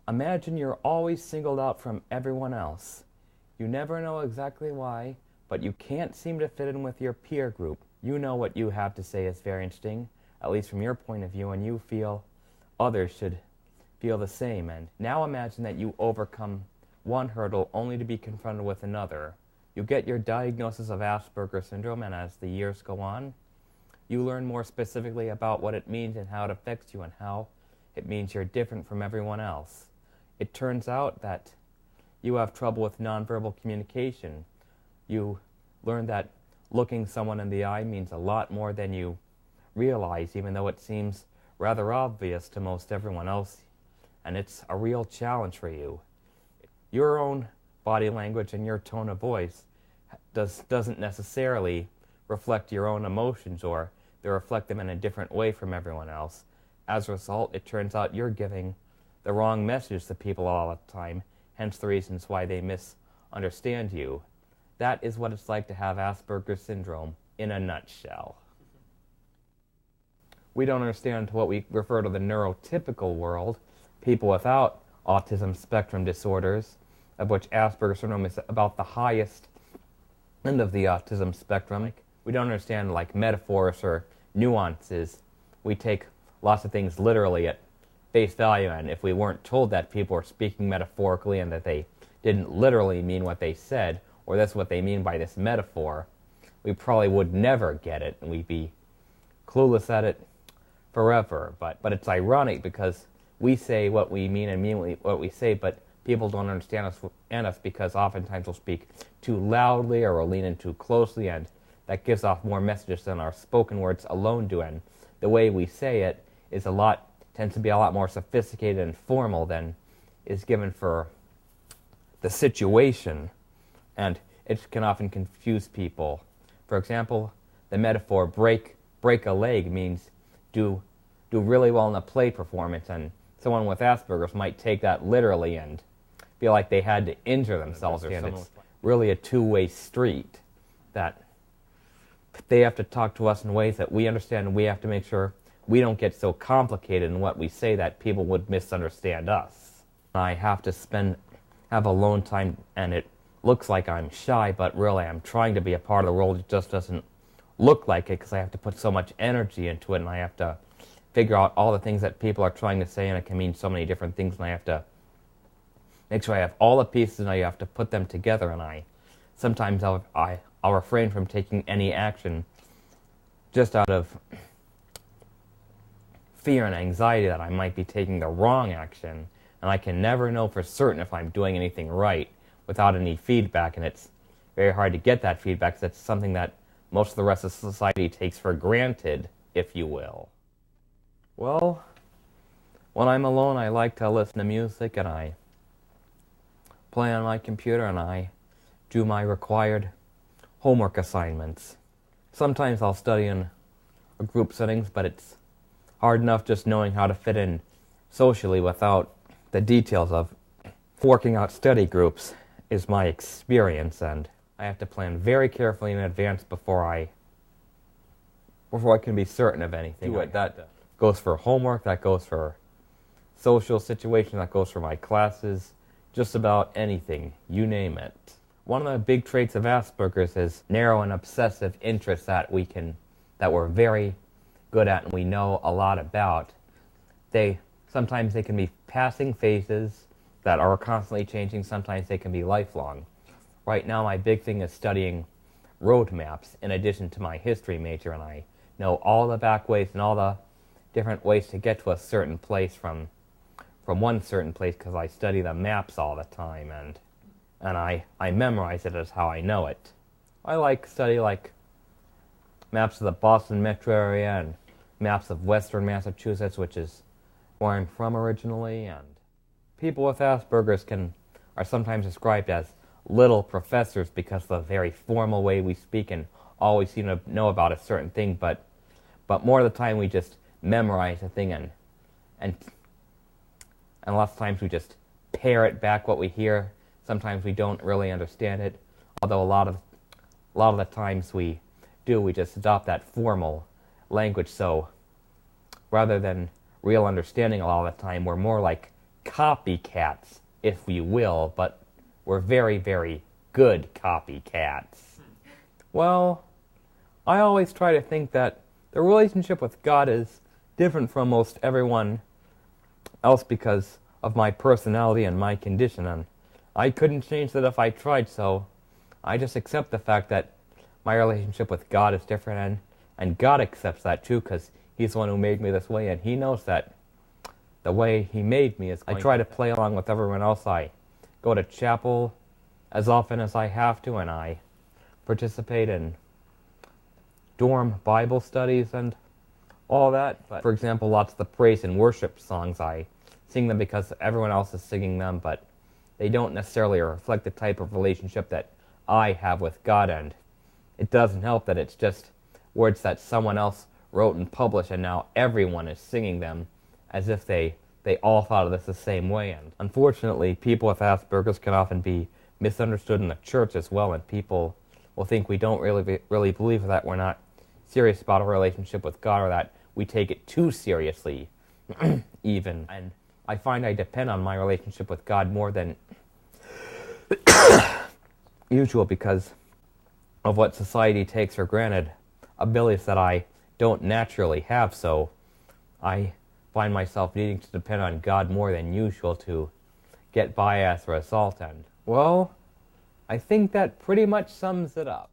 Imagine you're always singled out from everyone else. You never know exactly why, but you can't seem to fit in with your peer group. You know what you have to say is very interesting, at least from your point of view, and you feel others should feel the same. And now imagine that you overcome one hurdle only to be confronted with another. You get your diagnosis of Asperger's syndrome, and as the years go on, you learn more specifically about what it means and how it affects you and how it means you're different from everyone else. It turns out that you have trouble with nonverbal communication. You learn that looking someone in the eye means a lot more than you realize, even though it seems rather obvious to most everyone else, and it's a real challenge for you. Your own body language and your tone of voice doesn't necessarily reflect your own emotions, or they reflect them in a different way from everyone else. As a result, it turns out you're giving the wrong message to people all the time, hence the reasons why they misunderstand you. That is what it's like to have Asperger's syndrome in a nutshell. We don't understand what we refer to the neurotypical world, people without autism spectrum disorders, of which Asperger's syndrome is about the highest end of the autism spectrum. We don't understand metaphors or nuances. We take lots of things literally at face value, and if we weren't told that people were speaking metaphorically and that they didn't literally mean what they said, or that's what they mean by this metaphor, we probably would never get it, and we'd be clueless at it forever. But it's ironic because we say what we mean and mean what we say, but people don't understand us because oftentimes we'll speak too loudly or we'll lean in too closely, and that gives off more messages than our spoken words alone do. And the way we say it tends to be a lot more sophisticated and formal than is given for the situation, and it can often confuse people. For example, the metaphor break a leg means do really well in a play performance, and someone with Asperger's might take that literally and feel like they had to injure themselves, or it's really a two-way street, that they have to talk to us in ways that we understand, and we have to make sure we don't get so complicated in what we say that people would misunderstand us. I have to have alone time, and it looks like I'm shy, but really I'm trying to be a part of the world. It just doesn't look like it because I have to put so much energy into it, and I have to figure out all the things that people are trying to say, and it can mean so many different things, and I have to make sure I have all the pieces, and I have to put them together, and sometimes I'll refrain from taking any action just out of fear and anxiety that I might be taking the wrong action, and I can never know for certain if I'm doing anything right without any feedback, and it's very hard to get that feedback because that's something that most of the rest of society takes for granted, if you will. Well, when I'm alone, I like to listen to music, and I play on my computer, and I do my required homework assignments. Sometimes I'll study in group settings, but it's hard enough just knowing how to fit in socially without the details of working out study groups is my experience, and I have to plan very carefully in advance before I can be certain of anything. That goes for homework, that goes for social situations, that goes for my classes, just about anything, you name it. One of the big traits of Asperger's is narrow and obsessive interests that we're very good at and we know a lot about. Sometimes they can be passing phases that are constantly changing. Sometimes they can be lifelong. Right now, my big thing is studying road maps in addition to my history major, and I know all the back ways and all the different ways to get to a certain place from one certain place because I study the maps all the time, and I memorize it as how I know it. I study maps of the Boston metro area and maps of western Massachusetts, which is where I'm from originally, and people with Asperger's are sometimes described as little professors because of the very formal way we speak and always seem to know about a certain thing, but more of the time we just memorize a thing and lots of times we just parrot back what we hear. Sometimes we don't really understand it, although a lot of the times we just adopt that formal language. So rather than real understanding a lot of the time, we're more like copycats, if we will, but we're very, very good copycats. Well, I always try to think that the relationship with God is different from most everyone else because of my personality and my condition, and I couldn't change that if I tried, so I just accept the fact that my relationship with God is different, and God accepts that too, because He's the one who made me this way, and He knows that the way He made me is I try to play along with everyone else. I go to chapel as often as I have to, and I participate in dorm Bible studies and all that. But for example, lots of the praise and worship songs, I sing them because everyone else is singing them, but they don't necessarily reflect the type of relationship that I have with God, and it doesn't help that it's just words that someone else wrote and published, and now everyone is singing them as if they all thought of this the same way. And unfortunately, people with Asperger's can often be misunderstood in the church as well, and people will think we don't really believe that we're not serious about a relationship with God, or that we take it too seriously, even. And I find I depend on my relationship with God more than usual because of what society takes for granted, abilities that I don't naturally have, so I find myself needing to depend on God more than usual to get by as a result. And, well, I think that pretty much sums it up.